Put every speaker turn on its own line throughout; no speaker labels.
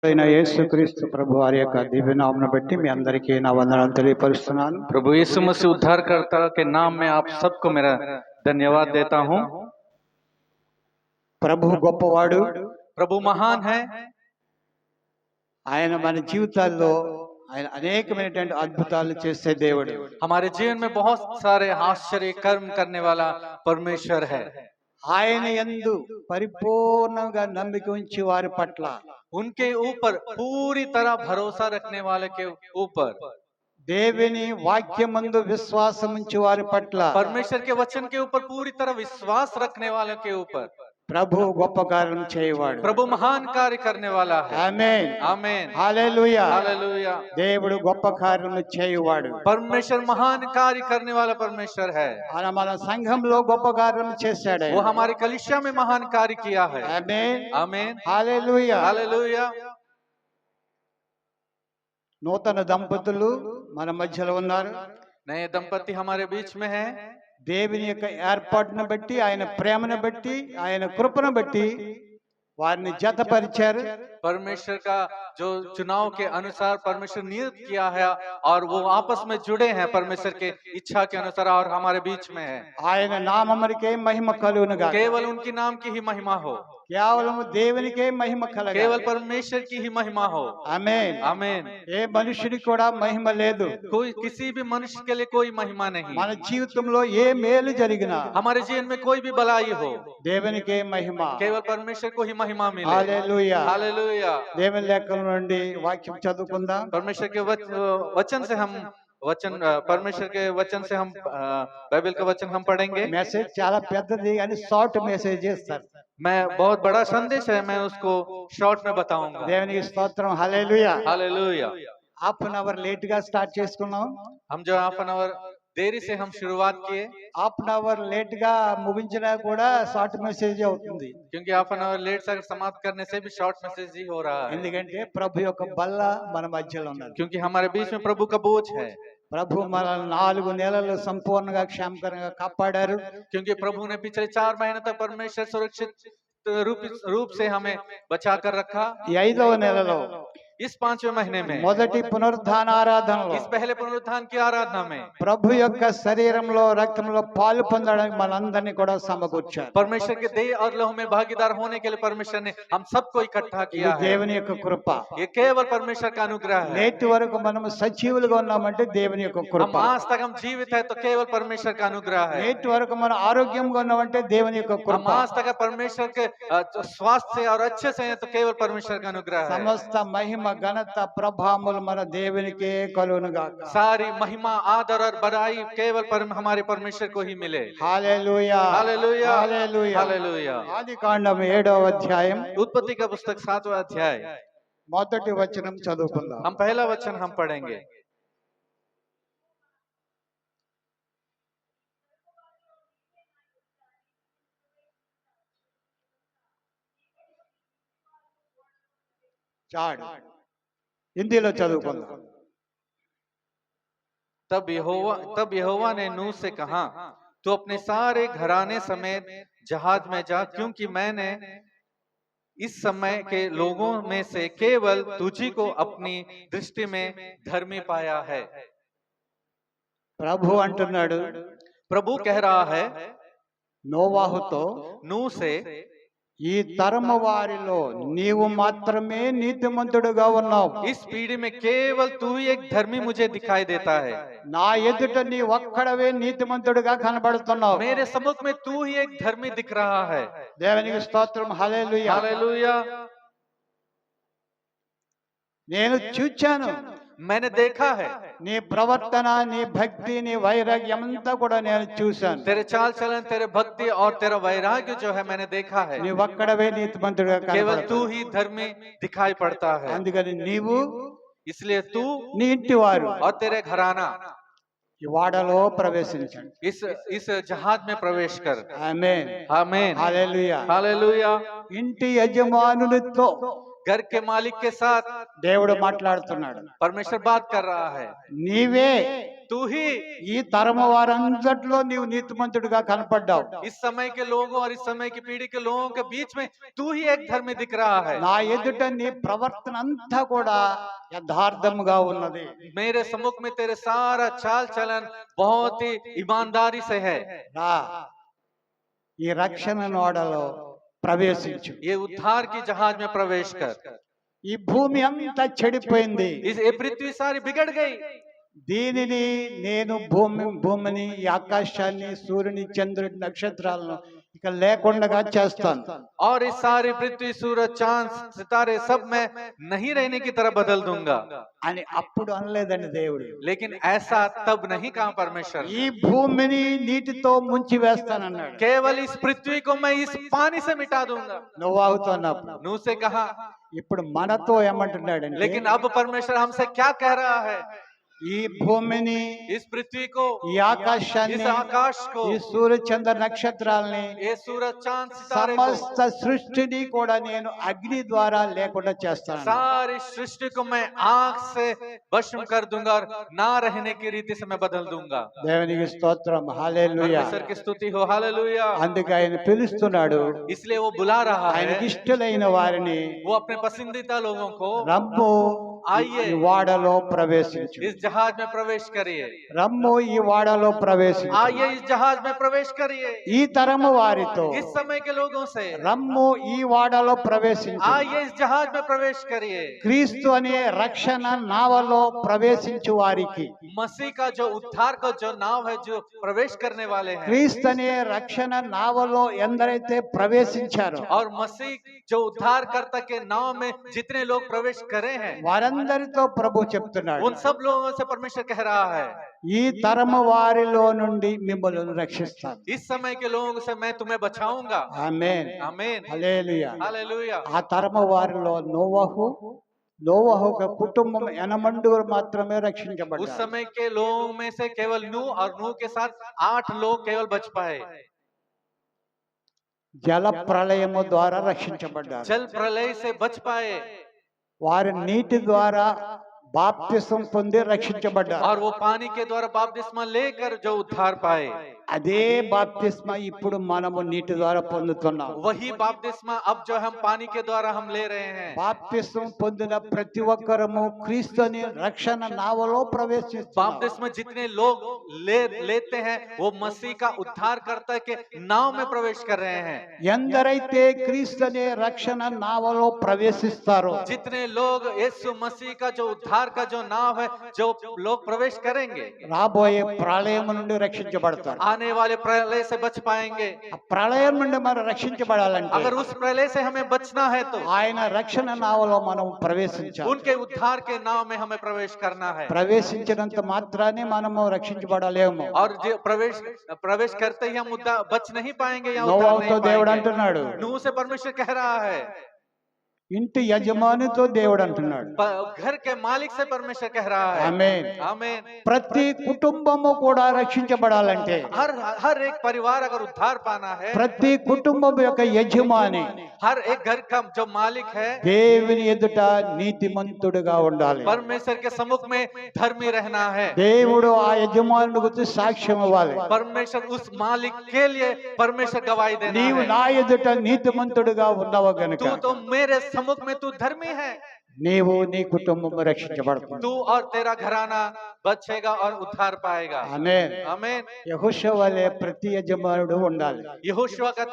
అయిన యేసుక్రీస్తు ప్రభు వారి యొక్క దివ్యనామను బట్టి మీ అందరికీ నా వందనాలు తెలియపరుస్తున్నాను.
प्रभु यीशु मसीह उद्धारकर्ता के नाम में आप सबको मेरा धन्यवाद देता हूँ।
ప్రభు గొప్పవాడు,
प्रभु महान है।
ఆయన మన జీవితాల్లో ఆయన అనేకమైనటువంటి అద్భుతాలు చేసే దేవుడు.
हमारे जीवन में बहुत सारे आश्चर्य कर्म करने वाला परमेश्वर है।
ఆయన యందు పరిపూర్ణంగా నమ్మిక ఉంచి వారి పట్ల,
उनके ऊपर पूरी तरह भरोसा रखने वाले के ऊपर,
దేవుని వాక్యమందు విశ్వాసం ఉంచి వారి పట్ల,
परमेश्वर के वचन के ऊपर पूरी तरह विश्वास रखने वालों के ऊपर
ప్రభు గొప్ప కార్యం చేయవాడు.
प्रभु महान कार्य करने वाला है।
ఆమేన్,
आमीन,
హల్లెలూయా.
हालेलुया।
దేవుడు గొప్ప కార్యములు చేయవాడు.
परमेश्वर महान कार्य करने वाला परमेश्वर है।
మన సంఘంలో గొప్ప కార్యం చేశాడు.
वो हमारे कलीसिया में महान कार्य किया है।
ఆమేన్,
आमीन,
హల్లెలూయా.
हालेलुया।
నూతన దంపతులు మన మధ్యలో ఉన్నారు.
नए दंपति हमारे बीच में है।
దేవుని యొక్క ఏర్పాటును బట్టి, ఆయన ప్రేమను బట్టి, ఆయన కృపను బట్టి వారిని జతపరిచారు.
परमेश्वर का जो चुनाव के अनुसार परमेश्वर नियत किया है और वो आपस में जुड़े हैं परमेश्वर के इच्छा के अनुसार और हमारे बीच में है।
ఆయన నామమునికే మహిమ కలుగునుగా.
केवल उनकी नाम की ही महिमा हो,
కేవలం దేవునికే మహిమ కలగాలి.
केवल परमेश्वर की ही महिमा हो।
ఆమేన్,
आमीन।
ఏ మనుషుడికి కూడా మహిమ లేదు.
कोई किसी भी मनुष्य के लिए कोई महिमा नहीं।
మన జీవితంలో ఏ మేలు జరిగినా
हमारे जीवन में कोई भी भलाई हो,
దేవునికే మహిమ.
केवल परमेश्वर को ही महिमा मिले।
హల్లెలూయా.
हालेलुया।
దేవుని లేఖనం నుండి వాక్యం చదువుకుందాం.
परमेश्वर के वचन से हम परमेश्वर के वचन से हम बाइबल का वचन हम पढ़ेंगे।
మెసేజ్ చాలా పెద్దది అని షార్ట్ మెసేజ్ చేస్తారు.
मैं बहुत बड़ा संदेश है, मैं उसको शॉर्ट में बताऊंगा।
దేవునికి స్తోత్రం. Hallelujah.
Hallelujah.
Half an hour late గా స్టార్ట్ చేసుకున్నాం.
हम जो हाफ एन आवर देरी से हम शुरुआत किए,
హాఫ్ అన్ అవర్ లేట్ గా ముగించినా కూడా షార్ట్ మెసేజ్ అవుతుంది.
क्योंकि हाफ एन आवर लेट से समाप्त करने से भी शॉर्ट मैसेज ही हो रहा है।
ఎందుకంటే ప్రభు యొక్క బల్ల మన మధ్యలో ఉన్నది.
क्योंकि हमारे बीच में प्रभु का बोझ है।
ప్రభు మన 4 నెలలు సంపూర్ణంగా క్షేమకరంగా కాపాడారు.
क्योंकि प्रभु ने पिछले 4 महीने तक परमेश्वर सुरक्षित रूप से हमें बचा कर रखा।
ఈ 5వ నెలలో
इस 5वें महीने में,
మొదటి పునరుద్ధాన ఆరాధనలో
इस पहले पुनरुत्थान की आराधना में
ప్రభు యొక్క శరీరంలో రక్తంలో పాలు పొందడానికి మనందరినీ కూడా సమకూర్చారు.
परमेश्वर के देह और लहू में भागीदार होने के लिए परमेश्वर ने हम सबको इकट्ठा
ఇది
किया है।
దేవుని యొక్క కృప.
ये केवल परमेश्वर का अनुग्रह है।
నేటి వరకు మనం సజీవులుగా ఉన్నామంటే దేవుని యొక్క కృప.
हम आज तक हम जीवित है तो केवल परमेश्वर का अनुग्रह है।
నేటి వరకు మనం ఆరోగ్యంగా ఉన్నామంటే దేవుని యొక్క
हम
కృప.
आज तक परमेश्वर के स्वास्थ्य से और अच्छे से हैं तो केवल परमेश्वर का अनुग्रह है।
సమస్త మహిమ ఘనత ప్రభావములు మన దేవునికే కలుగునుగాక.
सारी महिमा आदर और बड़ाई केवल हमारे परमेश्वर को ही मिले।
హల్లెలూయా.
हालेलुया,
హల్లెలూయా.
हालेलुया।
ఆదికాండం 7వ అధ్యాయం
उत्पत्ति का पुस्तक 7वां अध्याय,
మొదటి వచనం చదువుకుందాం.
हम पहला वचन हम पढ़ेंगे।
చాడు హిందీలో చదువుకుందాం.
तब यहोवा ने नूह से कहा, तू अपने सारे घराने समेत जहाज में जा, क्योंकि मैंने इस समय के लोगों में से केवल तुझी को अपनी दृष्टि में धर्मी पाया है।
ప్రభు అంటున్నాడు,
प्रभु कह रहा है
నోవాహుతో,
नूह से,
ఈ తరము వారిలో నీవు మాత్రమే నీతిమంతుడుగా ఉన్నావు.
इस पीढ़ी में केवल तू ही एक धर्मी मुझे दिखाई देता है।
నా ఎదుట నీ ఒక్కడవే నీతిమంతుడుగా కనబడుతున్నావు.
मेरे सम्मुख में तू ही एक धर्मी दिख रहा है।
దేవునికి స్తోత్రం. హల్లెలూయా.
हालेलुया।
నేను చూచాను,
मैंने देखा है,
నీ ప్రవర్తన, నీ భక్తి, నీ వైరాగ్యం అంతా కూడా నేను చూశాను.
तेरे चाल चलन, तेरे भक्ति और तेरा वैराग्य जो है मैंने देखा है।
నీ ఒక్కడవే నీతిమంతుడుగా
केवल तू
కనబడుతున్నావు.
ही धर्मी दिखाई पड़ता है।
అందుకని నీవు,
इसलिए तू
నీ ఇంటి వారు
और तेरे घराना
ఈ వాడలో ప్రవేశించండి.
इस जहाज में प्रवेश कर।
ఆమేన్.
आमीन,
హల్లెలూయా.
हालेलुया।
ఇంటి యజమానులతో
घर के मालिक के साथ
దేవుడు మాట్లాడుతున్నాడు.
परमेश्वर बात कर रहा है।
నీవే
तू ही
ఈ తరము వారందట్లో నీవు నీతిమంతుడిగా కనపడ్డావు.
इस समय के लोगों और इस समय की पीढ़ी के लोगों के बीच में तू ही एक धर्मी दिख रहा है।
నా ఎదుట నీ ప్రవర్తన అంతా కూడా యథార్థముగా ఉన్నది.
मेरे सम्मुख में तेरे सारा चाल चलन बहुत ही ईमानदारी से है।
రా ఈ రక్షణ నోడలో ప్రవేశించు.
ये उद्धार की जहाज में प्रवेश कर।
ఈ భూమి అంతా చెడిపోయింది.
ये पृथ्वी सारी बिगड़ गई।
దీనిని నేను భూమిని ఈ ఆకాశాన్ని సూర్యుని చంద్రుడి నక్షత్రాలను ఇక లేకుండా చేస్తాను.
और इस सारी पृथ्वी सूरज चांद सितारे सब मैं नहीं रहने की तरह बदल दूंगा।
అని అప్పుడు అనలేదండి దేవుడు.
लेकिन ऐसा तब नहीं कहा परमेश्वर।
ఈ భూమిని నీటితో ముంచి వేస్తానన్నాడు.
केवल इस पृथ्वी को मैं इस पानी से मिटा दूंगा।
నువ్వు ఆగుతున్నప్పుడు
नूह से कहा।
ఇప్పుడు మనతో ఏమంటున్నాడంటే,
लेकिन अब परमेश्वर हमसे क्या कह रहा है?
ఈ భూమిని,
इस पृथ्वी को,
ఈ ఆకాశాన్ని,
इस आकाश को,
ఈ సూర్య చంద్ర నక్షత్రాలని,
ये सूरज चांद सितारे को,
సమస్త సృష్టిని కూడా నేను అగ్ని ద్వారా లేకుండా చేస్తాను.
सारी सृष्टि को मैं आग से भस्म कर दूंगा और ना रहने की रीति से मैं बदल दूंगा।
దేవునికి స్తోత్రం. హల్లెలూయా.
परमेश्वर की स्तुति हो। हालेलुया।
అందుకే ఆయన పిలుస్తున్నాడు.
इसलिए वो बुला रहा है
ఆయనకి ఇష్టలైన వారిని,
वो अपने पसंदीदा लोगों को,
రమ్ము
आइए
ఈ వాడలో ప్రవేశించు.
इस जहाज में प्रवेश करिए।
రమ్ము ఈ వాడలో ప్రవేశించు.
आइए इस जहाज में प्रवेश करिए।
ఈ తరము వారితో
इस समय के लोगों से
రమ్ము ఈ వాడలో ప్రవేశించు.
आइए इस जहाज में प्रवेश करिए।
క్రీస్తు అనే రక్షణ నావలో ప్రవేశించు వారికి,
मसीह का जो उद्धार का जो नाव है, जो प्रवेश करने वाले हैं,
క్రీస్తు అనే రక్షణ నావలో ఎందరైతే ప్రవేశించారో
और मसीह जो उद्धार करता के नाव में जितने लोग प्रवेश करे हैं,
వారందరితో ప్రభు చెప్తున్నాడు,
उन सब लोगों से परमेश्वर कह रहा है,
ఈ తరము వారిలో నుండి మిమ్మల్ని రక్షిస్తాను.
इस समय के लोगों से मैं तुम्हें बचाऊंगा।
ఆమేన్.
आमीन।
హల్లెలూయా.
हालेलुया।
ఆ తరము వారిలో నోవహు ఒక కుటుంబం 8 మండుగురు మాత్రమే
उस
రక్షించబడ్డారు.
समय के लोगों में से केवल नूह और नूह के साथ 8 लोग केवल बच पाए।
జల ప్రళయము ద్వారా రక్షించబడ్డారు.
जल प्रलय से बच पाए
వారు నీటి ద్వారా బాప్తిసం పొంది రక్షించబడ్డారు.
और वो पानी के द्वारा बपतिस्मा लेकर जो उद्धार पाए,
అదే బాప్తిస్మ ఇప్పుడు మనము నీటి ద్వారా పొందుతున్నాం.
वही बपतिस्मा अब जो हम पानी के द्वारा हम ले रहे हैं।
బాప్తిస్మ పొందిన ప్రతి ఒక్కరము క్రీస్తుని రక్షణ నావలో ప్రవేశిస్తున్నాం.
बपतिस्मा जितने लोग लेते हैं वो मसीह का उद्धार करता के नाव में प्रवेश कर रहे हैं।
ఎందరైతే క్రీస్తుని రక్షణ నావలో ప్రవేశిస్తారో,
जितने लोग यीशु मसीह का जो उद्धार का जो नाव है, जो लोग प्रवेश करेंगे,
రాబోయే ప్రళయం నుండి రక్షించబడతారు.
आने वाले प्रलय से बच पाएंगे।
ఆ ప్రళయం నుండి మనం రక్షించబడాలంటే
अगर उस प्रलय से हमें बचना है तो
ఆయన రక్షణ నావలో మనం ప్రవేశించాలి.
उनके उद्धार के नाव में हमें प्रवेश करना है।
ప్రవేశించినంత మాత్రాన్ని మనము రక్షించబడలేము.
और जो प्रवेश करते ही हम बच नहीं पाएंगे या उद्धार
నోవాహుతో
नहीं
దేవుడు
पाएंगे।
అంటున్నాడు,
नूह से परमेश्वर कह रहा है,
ఇంటి యజమానితో దేవుడు అంటున్నాడు.
घर के मालिक से परमेश्वर कह रहा है।
ఆమేన్.
आमीन।
ప్రతి కుటుంబము కూడా రక్షించబడాలంటే
हर एक परिवार अगर उद्धार पाना है,
ప్రతి కుటుంబం యొక్క యజమాని
हर एक घर का जो मालिक है
దేవుని ఎదుట నీతిమంతుడుగా ఉండాలి.
परमेश्वर के सम्मुख में धर्मी रहना है।
దేవుడు ఆ యజమానుడి గురించి సాక్ష్యం ఇవ్వాలి.
परमेश्वर उस मालिक के लिए परमेश्वर गवाही देना
నీవు
है।
నా ఎదుట నీతిమంతుడుగా ఉన్నావు గనుక
तू तो मेरे सम्मुख में तू धर्मी है।
నీవు నీ కుటుంబం రక్షించబడుతుంది.
तू और तेरा घराना बचेगा और उद्धार पाएगा।
ఆమేన్.
आमीन।
యెహోషువ వలె ప్రతి యజమానుడు ఉండాలి.
यहोशुआ की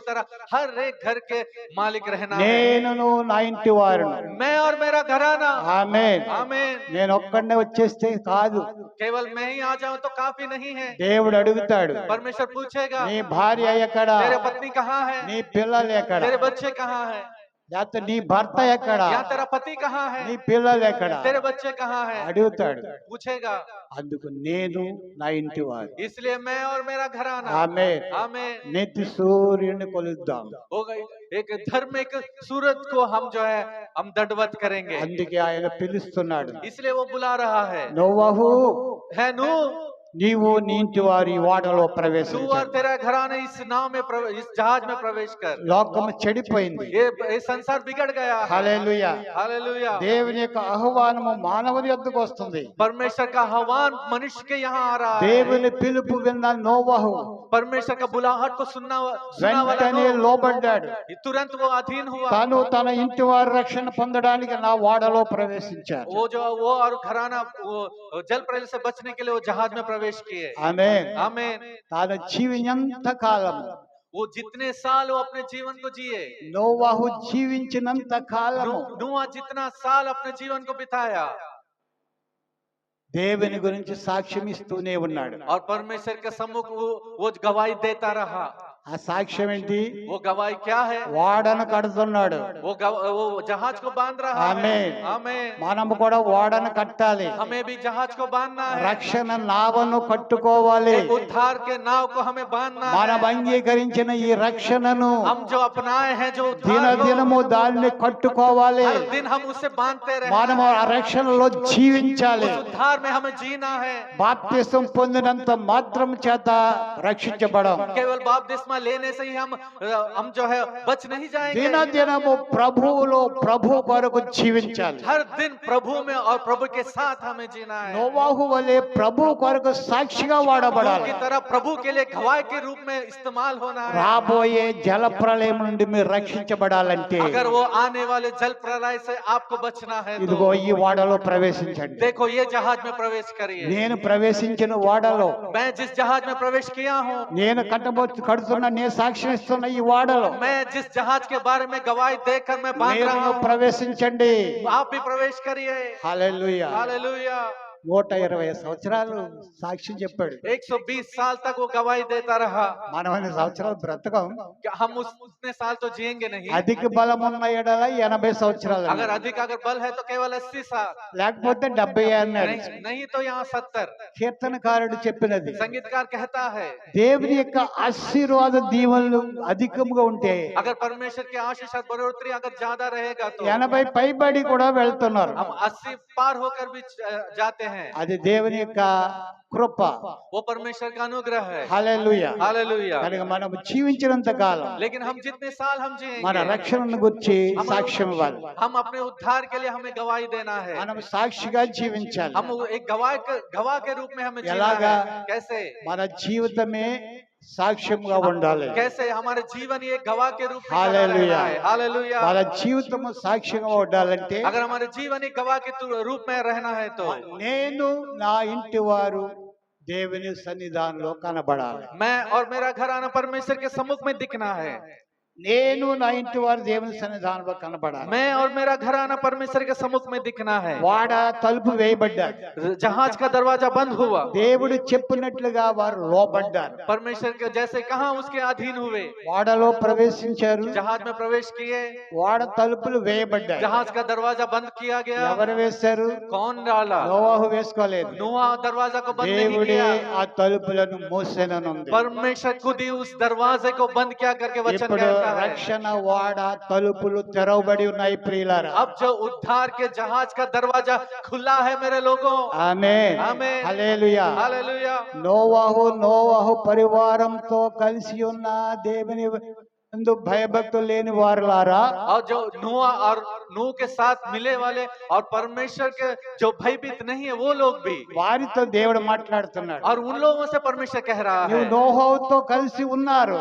तरह हर एक घर के मालिक रहना है।
నేనును నా ఇంటి వారును.
मैं और मेरा घराना।
ఆమేన్.
आमीन।
నేను ఒక్కడే వచ్చేస్తే కాదు,
केवल मैं ही आ जाऊं तो काफी नहीं है।
దేవుడు అడుగుతాడు,
परमेश्वर पूछेगा,
నీ భార్య ఎక్కడా,
तेरे पत्नी कहाँ है,
నీ పిల్లలు ఎక్కడా,
तेरे बच्चे कहाँ है,
లేకపోతే నీ భర్త ఎక్కడా,
या तेरा पति कहाँ है,
నీ పిల్లలు ఎక్కడా
तेरे बच्चे कहाँ है,
అడుగుతాడు.
पूछेगा।
అందుకు నేను నా ఇంటి వారు.
इसलिए मैं और मेरा घराना।
ఆమేన్.
आमीन।
నీతి సూర్యుని కొలుద్దాం.
हो गई। एक धार्मिक सूरज को हम जो है हम दंडवत करेंगे।
అందుకే ఆయన పిలుస్తున్నాడు,
इसलिए वो बुला रहा है,
నోవహు
है नूह
నీవు నీ ఇంటి వారు ఈ ఓడలో
तू और
ప్రవేశించారు.
तेरा घराना इस नाव में इस जहाज में प्रवेश कर।
లోకము చెడిపోయింది.
ये संसार बिगड़ गया है।
హల్లెలూయా.
हालेलुया।
దేవుని యొక్క ఆహ్వానము మానవుని యొద్దకు వస్తుంది.
परमेश्वर का आह्वान मनुष्य के यहाँ आ रहा है।
దేవుని పిలుపు విన్న నోవహు
परमेश्वर का बुलाहट को सुनना वाला
వెంటనే
नूह,
లోబడ్డాడు.
तुरंत वो अधीन हुआ।
తాను తన ఇంటి వారి రక్షణ పొందడానికి నా ఓడలో ప్రవేశించారు.
वो और घराना वो जल प्रलय से बचने के लिए वो जहाज में प्रवेश किए।
ఆమేన్.
आमीन।
తాను జీవించినంత కాలము,
वो जितने साल वो अपने जीवन को जिए,
నోవహు జీవించినంత కాలము
नूह जितना साल अपने जीवन को बिताया
దేవుని గురించి సాక్ష్యం ఇస్తూనే ఉన్నాడు.
और परमेश्वर के सम्मुख वो गवाही देता रहा।
ఆ సాక్ష్యం ఏంటి?
वो गवाही क्या है?
ఓడను కడుతున్నాడు.
वो जहाज को बांध रहा है।
ఆమేన్.
आमीन।
మనము కూడా ఓడను కట్టాలి.
हमें भी जहाज को बांधना है।
రక్షణ నావను కట్టుకోవాలి.
एक उद्धार के नाव को हमें बांधना
మనం
है।
అంగీకరించిన ఈ రక్షణను
हम जो अपनाए हैं जो
దిన
उद्धार को,
దినము దాన్ని కట్టుకోవాలి.
हर दिन हम उससे बांधते रहे।
మనము ఆ రక్షణలో జీవించాలి.
उस उद्धार में हमें जीना है।
బాప్తిసం పొందినంత మాత్రం చేత రక్షించబడం.
केवल बपतिस्मा लेने से ही हम जो है बच नहीं जाएंगे।
దిన దినము ప్రభువులో ప్రభు కొరకు జీవించాలి.
हर दिन प्रभु में और प्रभु के साथ हमें जीना है।
నోవాహు వలె ప్రభు కొరకు సాక్షిగా వాడబడాలి.
की तरह प्रभु के लिए गवाह के रूप में इस्तेमाल होना है।
రాబోయే జల ప్రళయం నుండి మీరు రక్షించబడాలంటే
अगर वो आने वाले जल प्रलय से आपको बचना है
ఇదిగో
तो
ఈ ఓడలో ప్రవేశించండి.
देखो ये जहाज में प्रवेश करिए।
నేను ప్రవేశించిన ఓడలో,
मैं जिस जहाज में प्रवेश किया हूँ,
నేను కడుతున్న నేను సాక్ష్యం ఇస్తున్న ఈ ఓడలో
मैं जिस जहाज के बारे में गवाही देकर मैं बांध
మీరు
रहा हूँ,
ప్రవేశించండి.
आप भी प्रवेश करिए।
హల్లెలూయా.
हालेलुया।
120 సంవత్సరాలు సాక్ష్యం చెప్పాడు.
120 साल तक वो गवाही देता रहा।
మనం అన్ని సంవత్సరాలు బ్రతకం.
क्या हम उतने साल तो जिएंगे नहीं?
అధిక బలం ఉన్న ఎడల 80 సంవత్సరాలు
अगर अधिक अगर बल है तो केवल 80 साल,
లేకపోతే 70 అన్నాడు.
नहीं तो यहाँ 70।
కీర్తనకారుడు చెప్పినది.
संगीतकार कहता है
దేవుని యొక్క ఆశీర్వాద దీవెనలు అధికంగా ఉంటే
अगर परमेश्वर की आशीष और बढ़ोतरी अगर ज्यादा रहेगा तो
80 పైబడి కూడా వెళ్తున్నారు.
हम 80 पार होकर भी जाते हैं।
అది దేవుని యొక్క కృప.
वो परमेश्वर का अनुग्रह है।
హల్లెలూయా.
हालेलुया।
కనుక మనం జీవించినంత కాలం
लेकिन हम जितने साल हम
మన
जिएंगे,
రక్షణను గురించి సాక్ష్యం ఇవ్వాలి.
हम अपने उद्धार के लिए हमें गवाही देना है।
మనం సాక్షిగా జీవించాలి.
हम एक गवाह के रूप में हमें जीना
ఎలాగా?
है। कैसे?
మన జీవితమే సాక్ష్యంగా ఉండాలి.
कैसे हमारे जीवन ये गवाह के रूप में
हालेलुया।
रहना है। हालेलुया।
మన జీవితము సాక్ష్యంగా ఉండాలంటే
अगर हमारे जीवन एक गवाह के रूप में रहना है तो
నేను నా ఇంటి వారు దేవుని సన్నిధానంలో కనబడాలి.
मैं और मेरा घराना परमेश्वर के सम्मुख में दिखना है।
నేను నా ఇంటి వారు దేవుని సన్నిధానంలో కనబడాలి.
मैं और मेरा घराना परमेश्वर के सम्मुख में दिखना है।
వాడ తలుపు వేయబడ్డాడు.
जहाज का दरवाजा बंद हुआ,
దేవుడు చెప్పినట్లుగా వారు లోబడ్డారు.
परमेश्वर के जैसे कहा उसके अधीन हुए,
వాడలో ప్రవేశించారు.
जहाज में प्रवेश किए,
వాడ తలుపులు వేయబడ్డాయి.
जहाज का दरवाजा बंद किया गया।
ఎవరు వేశారు?
कौन डाला?
నోవాహు వేసుకోలేదు.
नूहा दरवाजा को बंद नहीं
దేవుడే
किया,
ఆ తలుపులను మూసెననుంది.
परमेश्वर खुद ही उस दरवाजे को बंद क्या करके वचन
ఇప్పుడు
कहता है।
రక్షణ వాడ తలుపులు తెరవబడి ఉన్నాయి ప్రియులారా.
अब जो उद्धार के जहाज का दरवाजा खुला है मेरे लोगों।
ఆమేన్.
ఆమేన్.
హల్లెలూయా.
हालेलुया।
నోవాహు పరివారంతో కలిసి ఉన్న దేవుని యందు భయభక్తులు లేని వారులారా,
और जो नूह और नूह के साथ मिले वाले और परमेश्वर के जो भयभीत नहीं है वो लोग भी,
వారితో దేవుడు మాట్లాడుతున్నాడు.
और उन लोगों से परमेश्वर कह रहा है।
నువ్వు నోవాహుతో కలిసి ఉన్నారు.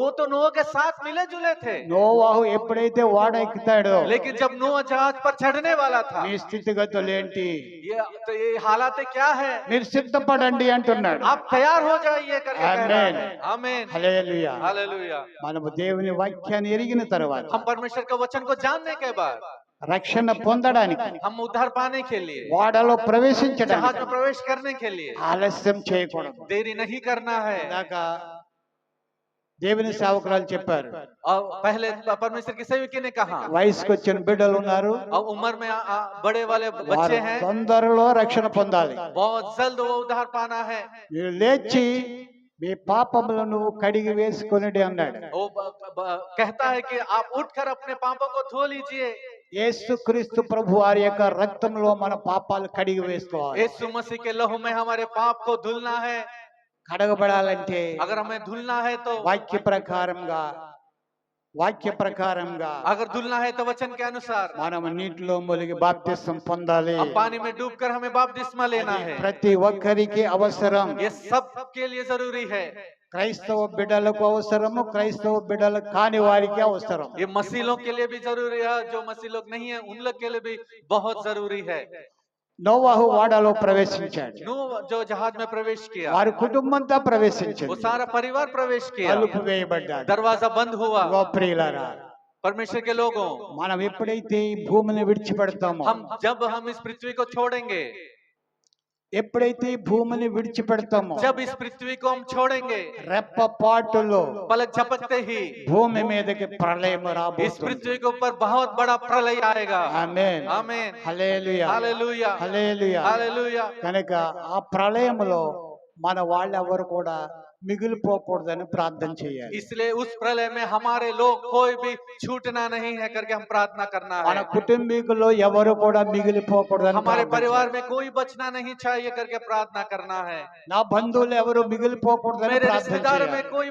वो तो नूह के साथ मिले जुले थे,
నోవాహు ఎప్పుడైతే వాడ ఎక్కుతాడో
लेकिन जब नूह जहाज पर चढ़ने वाला था,
మీ స్థితిగతులు ఏంటి?
ये हालात क्या है?
మీరు సిద్ధపడండి అంటున్నాడు.
आप तैयार हो जाइए करके कह रहा
आमीन।
है। आमीन।
హల్లెలూయా.
हालेलुया।
మనము దేవుని వాక్యాన్ని ఎరిగిన తర్వాత
हम परमेश्वर के वचन को जानने के बाद
రక్షణ పొందడానికి,
हम उद्धार पाने के लिए,
వాడలో
जहाज
ప్రవేశించడానికి
में प्रवेश करने के लिए
ఆలస్యం చేయకూడదు.
देरी नहीं करना है।
ఇందాక దేవుని సేవకురాలు చెప్పారు,
और पहले परमेश्वर की सेवकी ने कहा,
వయసుకు వచ్చిన బిడ్డలు ఉన్నారు,
और उम्र में बड़े वाले
వారు
बच्चे हैं,
తొందరలో రక్షణ పొందాలి.
बहुत जल्द वो उद्धार पाना है।
మీరు లేచి మీ పాపములను కడిగి వేసుకొనిడి అన్నాడు.
वो कहता है कि आप उठकर अपने पापों को धो लीजिए।
యేసుక్రీస్తు ప్రభు వారి యొక్క రక్తంలో మన పాపాలు కడిగి వేసుకోవాలి.
यीशु मसीह के लहू में हमारे पाप को धुलना है।
కడగబడాలంటే
अगर हमें धुलना है तो
వాక్య ప్రకారంగా
अगर धुलना है तो वचन के अनुसार
మనం నీటిలో మునిగి బాప్తిసం పొందాలి.
अब पानी में डूबकर हमें बपतिस्मा लेना है।
ప్రతి ఒక్కరికి అవసరం.
ये सब के लिए जरूरी है।
క్రైస్తవ బిడ్డలకు అవసరము, క్రైస్తవ బిడ్డలు కాని వారికి అవసరం.
ये मसीह लोग के लिए भी जरूरी है, जो मसीह लोग नहीं है उन लोग के लिए भी बहुत जरूरी है।
నోవాహు వాడలో ప్రవేశించాడు.
नूह जो जहाज में प्रवेश किया,
వారి కుటుంబంతో ప్రవేశించింది.
वो सारा परिवार प्रवेश किया,
తలుపు వేయబడ్డాడు.
दरवाजा बंद हुआ।
ఓ ప్రియులారా,
परमेश्वर के लोगों,
మనం ఎప్పుడైతే ఈ భూమిని విడిచిపెడతామో,
जब हम इस पृथ्वी को छोड़ेंगे,
ఎప్పుడైతే ఈ భూమిని విడిచిపెడతామో,
जब इस पृथ्वी को हम छोड़ेंगे,
రెప్పపాటులో
पलक झपकते ही
భూమి మీదకి ప్రళయం
इस
రాబోతుంది.
पृथ्वी के ऊपर बहुत बड़ा प्रलय आएगा।
ఆమేన్.
आमीन,
హల్లెలూయా,
हालेलुया,
హల్లెలూయా.
हालेलुया।
కనుక ఆ ప్రళయములో మన వాళ్ళెవరు కూడా మిగిలిపోకూడదని ప్రార్థన చేయాలి.
इसलिए उस प्रलय में हमारे लोग कोई भी छूटना नहीं है करके हम प्रार्थना करना
మన
है।
కుటుంబీకుల్లో ఎవరు కూడా మిగిలిపోకూడదని
हमारे
ప్రార్థన
परिवार
చేయాలి.
में कोई बचना नहीं चाहिए करके प्रार्थना करना है।
నా బంధువులు ఎవరు మిగిలిపోకూడదని
मेरे
ప్రార్థన
रिश्तेदार में
చేయాలి.
कोई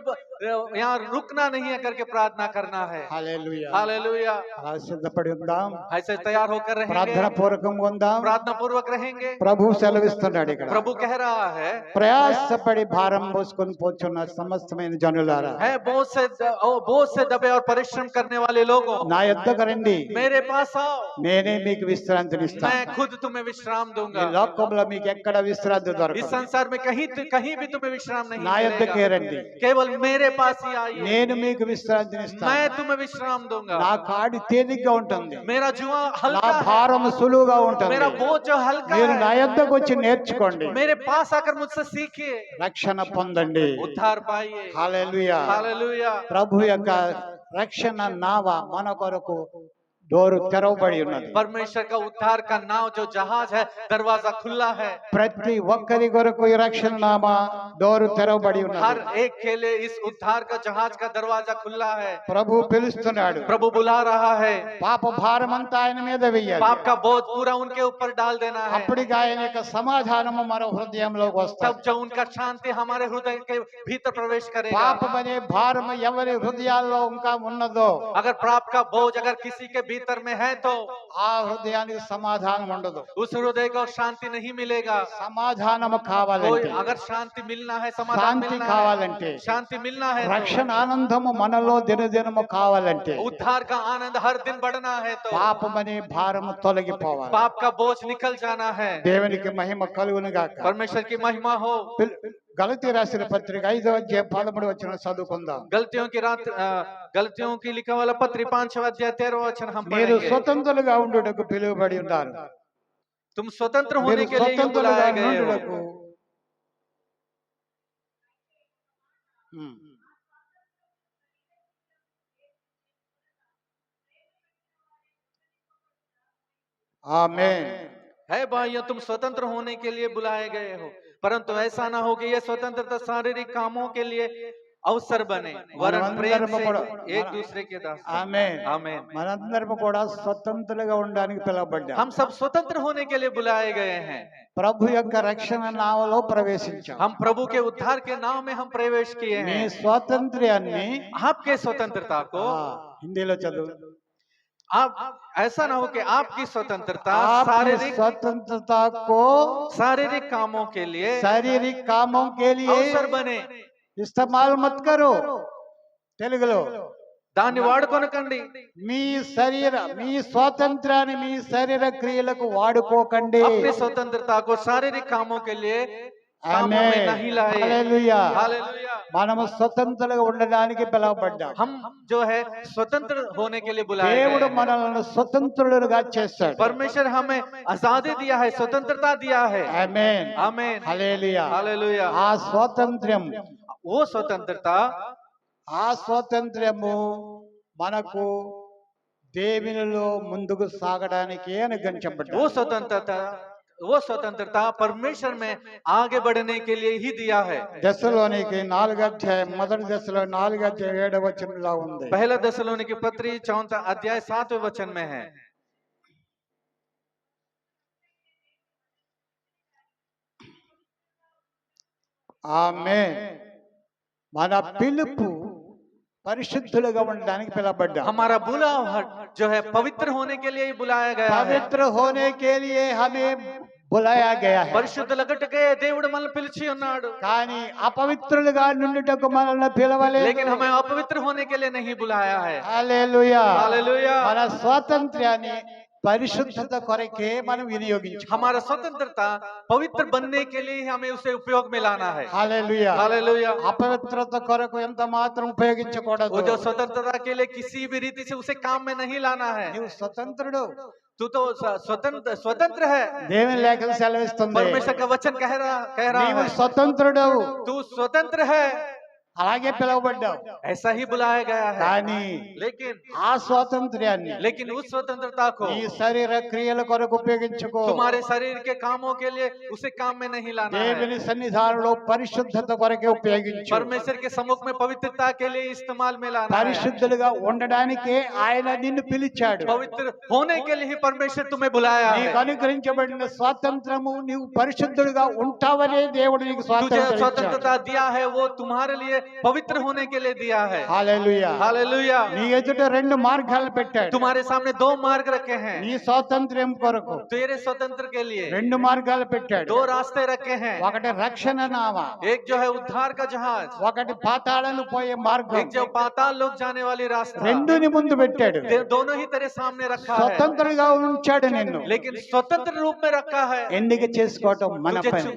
यहाँ रुकना नहीं है करके प्रार्थना करना है।
హల్లెలూయా.
हालेलुया।
అలా సిద్ధపడి ఉందాం,
ऐसे तैयार होकर
ప్రార్థన
रहेंगे,
పూర్వకంగా ఉందాం.
प्रार्थना पूर्वक रहेंगे।
ప్రభు సెలవిస్తున్నాడు ఇక్కడ,
प्रभु कह रहा है,
ప్రయాసపడి భారం మోసుకొని పోచున్న సమస్తమైన జనులారా,
है बोझ से दबे और परिश्रम करने वाले लोगों,
నా యొద్దకు రండి,
मेरे पास आओ,
నేనే మీకు విశ్రాంతిని
मैं
ఇస్తాను.
खुद तुम्हें विश्राम
ఈ
दूंगा।
లోకంలో మీకు ఎక్కడ విశ్రాంతి
इस
దొరకదు.
संसार में कहीं भी तुम्हें विश्राम नहीं
నా యొద్దకే
मिलेगा।
రండి,
केवल मेरे पास ही आइए,
నేను మీకు విశ్రాంతిని
मैं
ఇస్తాను.
तुम्हें विश्राम दूंगा।
నా కాడి తేలిగ్గా ఉంటుంది,
मेरा जुआ
నా
हल्का है,
భారం సులువుగా ఉంటుంది.
मेरा बोझ जो हल्का
మీరు నా
है,
యొద్దకు వచ్చి నేర్చుకోండి,
मेरे पास आकर मुझसे सीखिए,
రక్షణ పొందండి.
उद्धार पाइए।
హల్లెలూయా.
हालेलुया।
ప్రభు యొక్క రక్షణ నావ మన కొరకు డోరు తెరవబడి ఉన్నది.
परमेश्वर का उद्धार का नाव जो जहाज है, दरवाजा खुला है।
ప్రతి ఒక్కరి కొరకు ఈ రక్షణ నామ డోరు తెరవబడి
हर
ఉన్నది.
एक के लिए इस उद्धार का जहाज का दरवाजा खुला है।
ప్రభు పిలుస్తున్నాడు.
प्रभु बुला रहा है,
పాప భారం అంతా ఆయన మీద వెయ్యాలి.
पाप का बोझ पूरा उनके ऊपर डाल देना है।
అప్పటికి ఆయన యొక్క సమాధానము మన హృదయంలోకి
तब
వస్తుంది.
जो उनका शांति हमारे हृदय के भीतर प्रवेश करेगा।
పాపం అనే భారము ఎవరి హృదయాల్లో ఇంకా ఉన్నదో
अगर पाप का बोझ अगर किसी के भीतर में है तो
ఆ హృదయానికి సమాధానం ఉండదు.
उस हृदय को शांति नहीं मिलेगा।
సమాధానము
कोई
కావాలంటే,
अगर शांति मिलना है, समाधान
శాంతి
मिलना
కావాలంటే,
है, शांति मिलना है,
రక్షణ ఆనందము మనలో దినదినము కావాలంటే,
उद्धार का आनंद हर दिन बढ़ना है तो
పాపం అనే భారము తొలగిపోవాలి.
पाप का बोझ निकल जाना है।
దేవునికి మహిమ కలుగును గాక.
परमेश्वर की महिमा हो।
గలతీ రాసిన పత్రిక 5వ అధ్యాయం 13వ వచనం చదువుకుందాం.
गलतियों की लिखा वाला पत्री 5वां अध्याय 13वां वचन हम
మీరు
पढ़ेंगे।
స్వతంత్రులుగా ఉండుటకు పిలువబడి ఉన్నారు.
तुम स्वतंत्र
మీరు
होने के लिए ही
స్వతంత్రులుగా
बुलाए गए हो।
ఉండుటకు ఆమేన్.
है भाइयों, तुम स्वतंत्र होने के लिए बुलाए गए हो, परंतु ऐसा ना हो कि यह स्वतंत्रता शारीरिक कामों के लिए अवसर बने, वरन प्रेम से एक दूसरे के दास बनो।
ఆమేన్.
आमीन।
మనందరం కూడా స్వతంత్రులుగా ఉండడానికి పిలువబడ్డాం.
हम सब स्वतंत्र होने के लिए बुलाए गए हैं।
ప్రభు యొక్క రక్షణ నావలో ప్రవేశించాం.
हम प्रभु के उद्धार के नाम में हम प्रवेश किए
మీ
हैं।
స్వాతంత్ర్యాన్ని
आपके स्वतंत्रता को
హిందీలో చదువు.
आप ऐसा ना हो कि आपकी स्वतंत्रता
आपकी
शारीरिक
स्वतंत्रता को
शारीरिक कामों के लिए
शारीरिक कामों के लिए
अवसर बने।
इस्तेमाल मत करो. తెలుగులో
దాన్ని వాడుకొనకండి।
మీ స్వాతంత్రాన్ని మీ శరీర క్రియలకు వాడుకోకండి.
अपनी स्वतंत्रता को शारीरिक कामों के लिए कामों में
ఆమేన్.
नहीं लाए।
హల్లెలూయా.
हालेलुया।
మనము స్వతంత్రులుగా ఉండడానికి పిలువబడ్డాం.
हम जो है स्वतंत्र होने के लिए बुलाए
దేవుడు
गए हैं।
మనల్ని స్వతంత్రులుగా చేశాడు.
परमेश्वर हमें आजादी दिया है, स्वतंत्रता दिया है।
ఆమేన్.
आमीन।
హల్లెలూయా.
हालेलुया।
ఆ స్వాతంత్ర్యం,
वो स्वतंत्रता
ఆ స్వాతంత్ర్యము మనకు దేవునిలో ముందుకు సాగడానికి అనుగ్రహించబడ్డాడు.
वो स्वतंत्रता परमेश्वर में आगे बढ़ने के लिए ही दिया है।
దశలోనికి 4వ అధ్యాయం మొదటి దశలో 4వ అధ్యాయం 7వ వచనంలో ఉంది.
पहला दशलोनिकी पत्री 4 अध्याय 7वें वचन में है।
ఆమేన్. మన పిలుపు పరిశుద్ధులుగా ఉండడానికి పిలవబడ్డా.
हमारा बुलाहट जो है पवित्र होने के लिए ही बुलाया गया है।
पवित्र होने के लिए हमें बुलाया गया है.
పరిశుద్ధ లగటకే దేవుడు మనల్ని పిలిచి ఉన్నాడు।
కానీ అపవిత్రులుగా నుండుటకు మనల్ని పిలవలేదు.
लेकिन हमें अपवित्र होने के लिए नहीं बुलाया है।
హల్లెలూయా.
हालेलुया।
మన స్వాతంత్ర్యాన్ని పరిశుద్ధత కొరకే మనం వినియోగించాలి.
हमारा स्वतंत्रता पवित्र बनने के लिए ही हमें उसे उपयोग में लाना है।
హల్లెలూయా.
हालेलुया।
అపవిత్రత కొరకు ఎంత మాత్రం ఉపయోగించకూడదు.
वो जो स्वतंत्रता के लिए किसी भी रीति से उसे काम में नहीं लाना है।
నీవు స్వతంత్రుడు.
तू तो स्वतंत्र है।
దేవుని లేఖనం సెలవిస్తుంది.
परमेश्वर का वचन कह रहा
నీవు
है
స్వతంత్రుడు.
तू स्वतंत्र है।
అలాగే పిలవబడ్డావు.
ऐसा ही बुलाया गया है।
కానీ ఆ స్వాతంత్ర్యాన్ని
लेकिन उस स्वतंत्रता को
నీ శరీర క్రియల కొరకు ఉపయోగించుకో.
तुम्हारे शरीर के कामों के लिए उसे काम में नहीं लाना है।
దేవుని సన్నిధానంలో పరిశుద్ధత కొరకే ఉపయోగించు.
परमेश्वर के सम्मुख में पवित्रता के लिए इस्तेमाल में लाना है।
పరిశుద్ధులుగా ఉండడానికే ఆయన నిన్ను పిలిచాడు.
पवित्र होने के लिए ही परमेश्वर तुम्हें बुलाया है।
నీకు అనుగ్రహించబడిన స్వాతంత్రము నీవు పరిశుద్ధులుగా ఉంటావనే దేవుడు నీకు
तुझे
స్వాతంత్రం ఇచ్చాడు.
स्वतंत्रता दिया है वो तुम्हारे लिए पवित्र होने के लिए दिया है।
హల్లెలూయా.
हालेलुया।
నీ ఎదుట రెండు మార్గాలు పెట్టాడు.
तुम्हारे सामने दो मार्ग रखे हैं।
నీ స్వాతంత్ర్యం కొరకు
तेरे स्वतंत्र के लिए
రెండు మార్గాలు పెట్టాడు.
दो रास्ते रखे हैं।
ఒకటి రక్షణ నామ,
एक जो है उद्धार का जहाज,
ఒకటి పాతాళానికి పోయే మార్గం.
एक जो पाताल लोग जाने वाली रास्ता।
రెండుని ముందు పెట్టాడు.
दोनों ही तेरे सामने रखा है।
స్వతంత్రులుగా ఉంచాడు నిన్ను.
लेकिन स्वतंत्र रूप में रखा है।
ఎన్నిక చేసుకోవటం మన
तुझे
పని.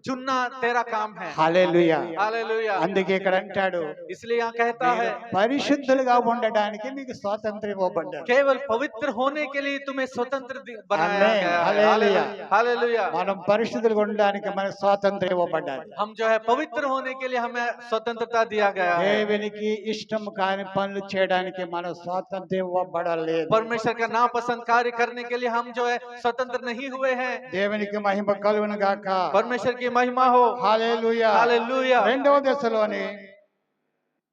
चुनना तेरा काम है।
హల్లెలూయా.
हालेलुया।
అందుకే ఇక్కడ అంటాడు
इसलिए यहाँ कहता है
పరిశుద్ధులుగా ఉండడానికి మీకు స్వాతంత్రం ఇవ్వబడ్డాడు.
केवल पवित्र होने के लिए तुम्हें स्वतंत्र बनाया
आमीन।
गया है।
हालेलुया।
हालेलुया।
మనం పరిశుద్ధులుగా ఉండడానికి మనకు స్వాతంత్రం ఇవ్వబడ్డాడు.
हम जो है पवित्र होने के लिए हमें स्वतंत्रता दिया गया है।
దేవునికి ఇష్టం కాని పనులు చేయడానికి మన స్వాతంత్రం ఇవ్వబడలేదు.
परमेश्वर का नापसंद कार्य करने के लिए हम जो है स्वतंत्र नहीं हुए हैं।
దేవునికి మహిమ కలుగును గాక.
परमेश्वर की महिमा हो।
హల్లెలూయా.
हालेलुया।
రెండవ దశలోని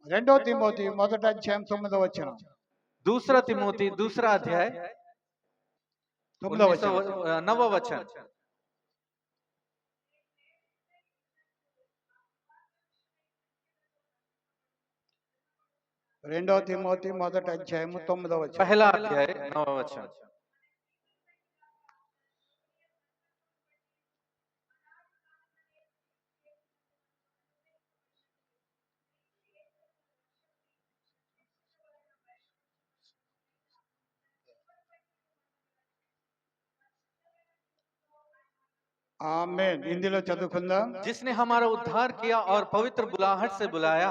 2 తిమోతి 1:9
दूसरा तिमोथी दूसरा अध्याय 9वां वचन।
2 తిమోతి 1:9
पहला अध्याय 9वां वचन।
ఆమేన్. ఇందులో చదువుకుందాం.
जिसने हमारा उद्धार किया और पवित्र बुलाहट से बुलाया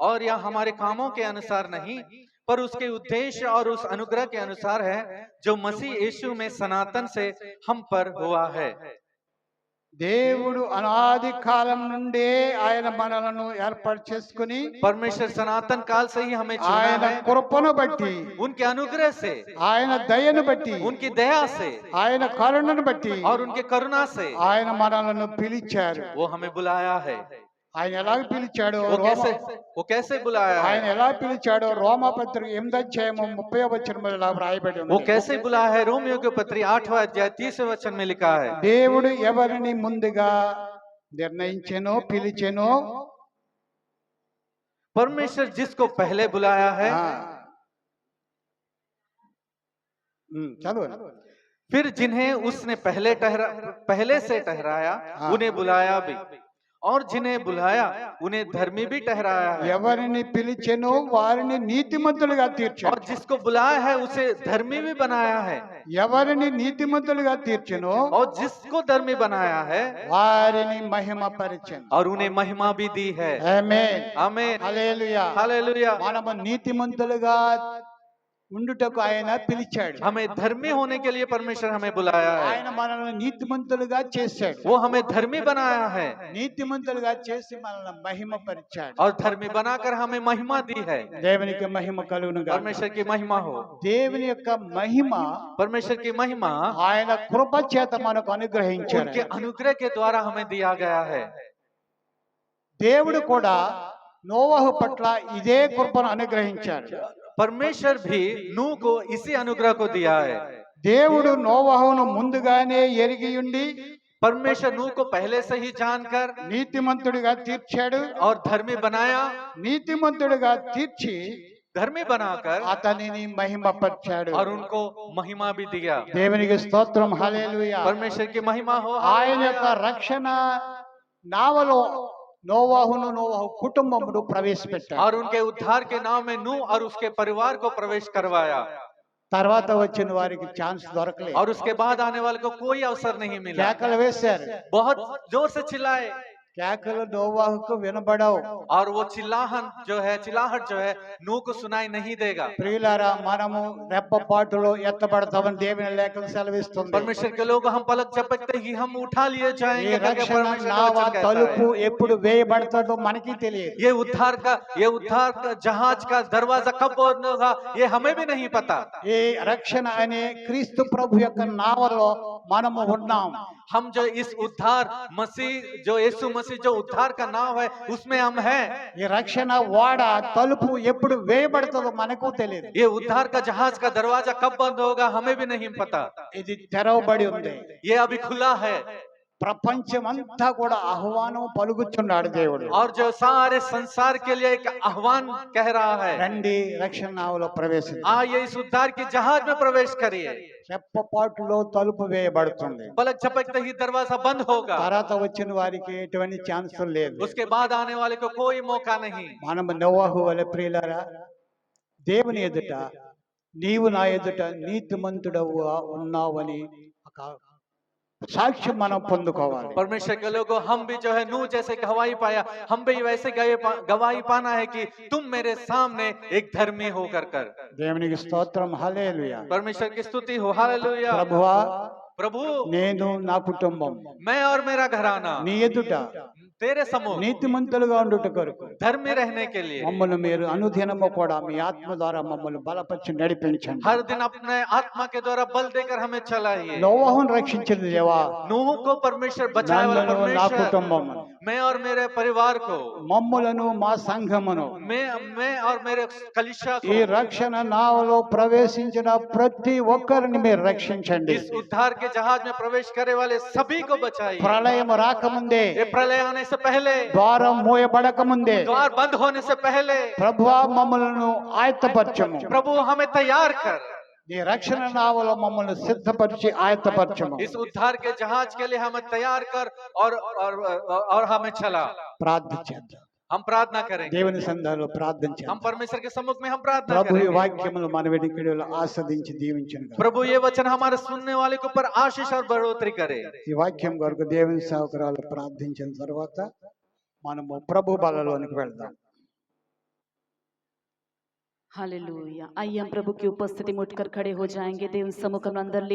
और यह हमारे कामों के अनुसार नहीं पर उसके उद्देश्य और उस अनुग्रह के अनुसार है जो मसीह यीशु में सनातन से हम पर हुआ है।
దేవుడు అనాది కాలం నుండే ఆయన మనలను ఏర్పాటు చేసుకుని
परमेश्वर सनातन काल से ही हमें चुना
ఆయన
है।
కృపను బట్టి,
उनके अनुग्रह से,
ఆయన దయను బట్టి,
उनकी दया से
ఆయన కరుణను బట్టి
और उनके करुणा से
ఆయన మనలను పిలిచారు.
वो हमें बुलाया है।
ఆయన ఎలా పిలిచాడో
वो कैसे बुलाया है?
ఆయన ఎలా పిలిచాడో రోమాపత్రిక 8:30 ఇలా వ్రాయబడి
वो
ఉంది.
कैसे बुलाया है? रोमियो के पत्री 8वां अध्याय 30वें वचन में लिखा है।
దేవుడు ఎవరిని ముందుగా నిర్ణయించెనో పిలిచెనో
परमेश्वर जिसको पहले बुलाया है,
చదువు.
फिर जिन्हें उसने पहले से ठहराया उन्हें बुलाया भी, और जिन्हें बुलाया उन्हें धर्मी भी ठहराया है।
ఎవరిని పిలిచెనో వారిని నీతిమంతులుగా
और
తీర్చాడు.
जिसको बुलाया है उसे धर्मी भी बनाया है।
ఎవరిని నీతిమంతులుగా తీర్చెనో
और जिसको धर्मी बनाया है
వారిని మహిమపరిచెను.
और उन्हें महिमा भी दी है।
ఆమేన్.
आमीन।
హల్లెలూయా.
हालेलुया।
మనము నీతిమంతులుగా ఉండుటకు ఆయన పిలిచాడు.
हमें धर्मी होने के लिए परमेश्वर हमें बुलाया है।
ఆయన మనల్ని నీతిమంతులుగా చేశాడు.
वो हमें धर्मी बनाया है
నీతిమంతులుగా చేసి మనల్ని మహిమపరిచాడు.
और धर्मी बनाकर हमें महिमा दी है।
దేవునికి మహిమ కలుగును గాక.
परमेश्वर की महिमा हो।
దేవుని యొక్క మహిమ
परमेश्वर की महिमा
ఆయన కృప చేత మనకు అనుగ్రహించాడు.
उनके अनुग्रह के द्वारा हमें दिया गया है।
దేవుడు కూడా నోవహు పట్ల ఇదే కృపను అనుగ్రహించాడు.
परमेश्वर भी नूह को इसी अनुग्रह को दिया है।
దేవుడు నోవహును ముందుగానే ఎరిగి ఉండి
परमेश्वर नूह को पहले से ही जानकर
నీతిమంతుడిగా తీర్చాడు.
और धर्मी बनाया,
నీతిమంతుడిగా తీర్చి
धर्मी बनाकर
అతనిని మహిమపరిచాడు.
और उनको महिमा भी दिया।
దేవునికి స్తోత్రం, హల్లెలూయా.
परमेश्वर की महिमा हो।
ఆయన యొక్క రక్షణ నావలో నోవాహును నోవాహు కుటుంబమును ప్రవేశపెట్టాడు.
और उनके उद्धार के नाम में नूह और उसके परिवार को प्रवेश करवाया।
తర్వాత వచ్చిన వారికి ఛాన్స్ దొరకలేదు.
और उसके बाद आने वाले को कोई अवसर नहीं मिला।
కేకలు వేశారు.
बहुत जोर से चिल्लाए
కేకలు నోవాహుకు వినబడవు.
और वो चिल्लाहट जो है नूह को सुनाई नहीं देगा।
ప్రియులారా, మనము రెప్పపాటులో ఎత్తబడతామని దేవుని లేఖనం సెలవిస్తుంది.
परमेश्वर के लोग हम पलक झपकते ही हम उठा लिए
ఈ
जाएंगे करके
రక్షణ
परमेश्वर का
నావ
वचन कहता
తలుపు
है।
ఎప్పుడు వేయబడతాడో మనకి తెలియదు.
ये उद्धार का जहाज का दरवाजा कब बंद होगा ये हमें भी नहीं पता।
ఈ రక్షణ అనే క్రీస్తు ప్రభు యొక్క నావలో మనము ఉన్నాం.
हम जो इस उद्धार मसीह जो यीशु मसीह जो उद्धार का नाम है उसमें हम हैं।
ఈ రక్షణ వాడ తలుపు ఎప్పుడు వేయబడతాడో మనకు తెలియదు.
ये उद्धार का जहाज का दरवाजा कब बंद होगा हमें भी नहीं पता।
ఇది తెరవబడి ఉంది.
ये अभी खुला है
ప్రపంచమంతా కూడా ఆహ్వానం పలుకుచున్నాడు దేవుడు.
और जो सारे संसार के लिए एक आह्वान कह रहा है,
రండి రక్షణ నావలో ప్రవేశించండి.
आइए इस उद्धार के जहाज में प्रवेश करिए।
రెప్పపాటులో తలుపు వేయబడుతుంది.
पलक झपकते ही दरवाजा बंद होगा।
తర్వాత వచ్చిన వారికి ఎటువంటి ఛాన్స్ లేదు.
उसके बाद आने वाले को कोई मौका नहीं।
మనం నోవాహు వలె ప్రియులారా, దేవుని ఎదుట నీవు నా ఎదుట నీతిమంతుడవు ఉన్నావని ఒక సాక్ష్యం మనం పొందుకోవాలి.
परमेश्वर के लोगों हम भी जो है नूह जैसे गवाही पाया, हम भी वैसे गवाही पाना है कि तुम मेरे सामने एक धर्मी होकर कर।
దేవునికి స్తోత్రం, హల్లెలూయా.
परमेश्वर की स्तुति हो, हालेलुया।
ప్రభువా,
प्रभु
నేను నా కుటుంబం
मैं और मेरा घराना
నీ ఎదుట
तेरे समूह
నీతిమంతులుగా ఉండుట కొరకు
धर्मी रहने के लिए
మమ్మల్ని మీరు అనుదినము కూడా మీ ఆత్మ ద్వారా మమ్మల్ని బలపరిచి నడిపించండి.
हर दिन अपने आत्मा के द्वारा बल देकर हमें चलाइए।
నోవాహును రక్షించిన దేవా,
नूह को परमेश्वर बचाए वाला
నన్ను నా
परमेश्वर,
కుటుంబమును
मैं और मेरे परिवार को,
మమ్ములను మా సంఘమును
मैं और मेरे कलीसिया
ఈ
को
రక్షణ నావలో ప్రవేశించిన ప్రతి ఒక్కరిని మీరు రక్షించండి.
इस उद्धार के जहाज में प्रवेश करने वाले सभी को बचाइए।
ప్రళయం రాకముందే,
ये प्रलय आने से पहले,
ద్వారం మూయబడక ముందే
द्वार बंद होने से पहले
ప్రభువా మమ్మలను ఆయత్తపరచము.
प्रभु हमें तैयार कर।
నీ రక్షణ నావలో మమ్మల్ని సిద్ధపరిచి ఆయత్తపరచము.
इस उद्धार के जहाज के लिए हमें तैयार कर और हमें चला।
ప్రార్థించేద్దాం.
हम प्रार्थना करेंगे।
దేవుని సంఘాల్లో ప్రార్థన
हम
చేద్దాం.
परमेश्वर के सम्मुख में हम प्रार्थना
ప్రభు ఈ
करेंगे।
వాక్యములు మన వెనుకడిలో ఆస్వాదించి దీవించను గాక.
प्रभु ये वचन हमारे सुनने वाले के ऊपर आशीष और बढ़ोतरी करे।
ఈ వాక్యం కొరకు దేవుని సేవకురాలు ప్రార్థించిన తర్వాత మనము ప్రభు బలలోనికి వెళ్దాం.
हालेलुया। आइए हम प्रभु की उपस्थिति में उठकर खड़े हो जाएंगे। देव सम्मुख हम अंदर ले